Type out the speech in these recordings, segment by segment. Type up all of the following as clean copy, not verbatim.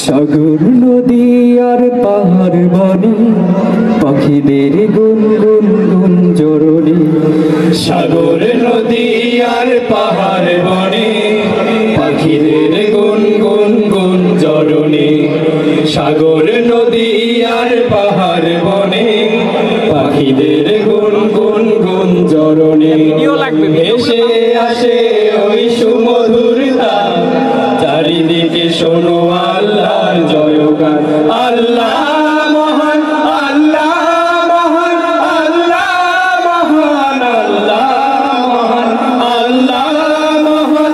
সাগর নদী আর পাহাড় বনে পাখিদের গুনগুন গুঞ্জরণে। সাগর নদী আর পাহাড় বনে পাখিদের গুনগুন গুঞ্জরণে। সাগর নদী আর পাহাড় বনে পাখিদের গুনগুন গুঞ্জরণে। ভেসে আসে ওই সুমধুর তান, চারিদিকে শোনো আল্লাহর জয়গান। আল্লাহ মহান, আল্লাহ মহান, আল্লাহ মহান, আল্লাহ মহান, আল্লাহ মহান,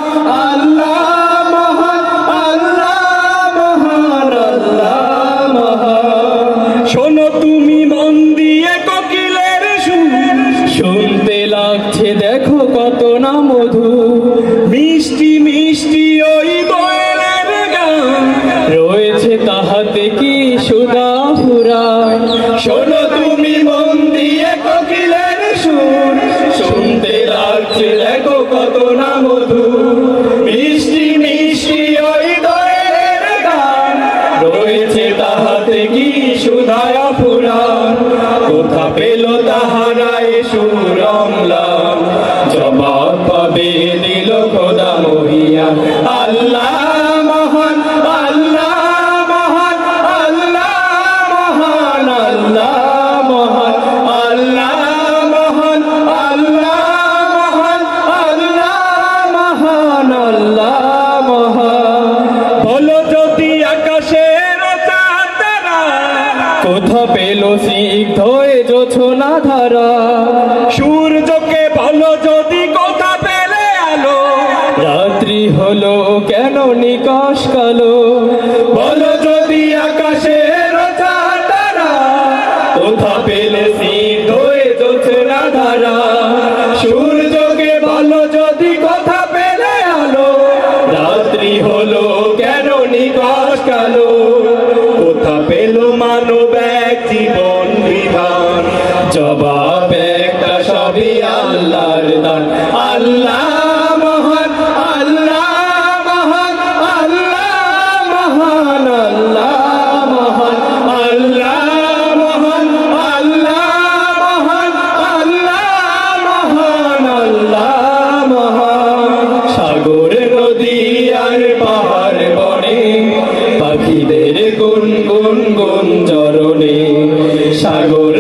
আল্লাহ মহান, আল্লাহ মহান, আল্লাহ মহান। শোনো তুমি মন দিয়ে কোকিলের সুর, শুনতে লাগছে দেখো কত না মধু। মিষ্টি মিষ্টি ওই দোয়েলের গান, রয়েছে তাহাতে কি সুধা ফুরায়। শোনো তুমি মন দিয়ে কোকিলের সুর, শুনতে লাগছে দেখো কত না মধু। মিষ্টি মিষ্টি ওই দোয়েলের গান, রয়েছে তাহাতে কি সুধা ফুরায়। কোথা পেল তাহারা এ সুর অম্লান, জবাব পাবে দিল খোদা মহিয়ান। আল্লাহ মহান, আল্লাহ মহান, আল্লাহ মহান, আল্লাহ মহান, আল্লাহ মহান, আল্লাহ মহান, আল্লাহ মহান, আল্লাহ মহান। বলো যদি আকাশের চাঁদরা, কোথা পেল সিদ্ধ হয়ে জোছনা ধারা। সূর্যকে বলো যদি কোথা পেলে আলো, রাত্রি হলো কেন নিকশ কালো। বলো যদি আকাশের চাঁদরা, কোথা পেলে সিদ্ধ হয়ে জোছনা ধারা। সূর্যকে বলো যদি কোথা পেলে আলো, রাত্রি হলো কেন নিকশ কালো। কোথা পেল মানব এক জীবন বিধান, জবাব একটা সবই আল্লাহর দান। আল্লাহ মহান, আল্লাহ মহান, আল্লাহ মহান, আল্লাহ মহান, আল্লাহ মহান, আল্লাহ মহান, আল্লাহ মহান, আল্লাহ মহান। সাগর নদী আর পাহাড় বনে পাখিদের গুনগুন গুঞ্জরণে। সাগর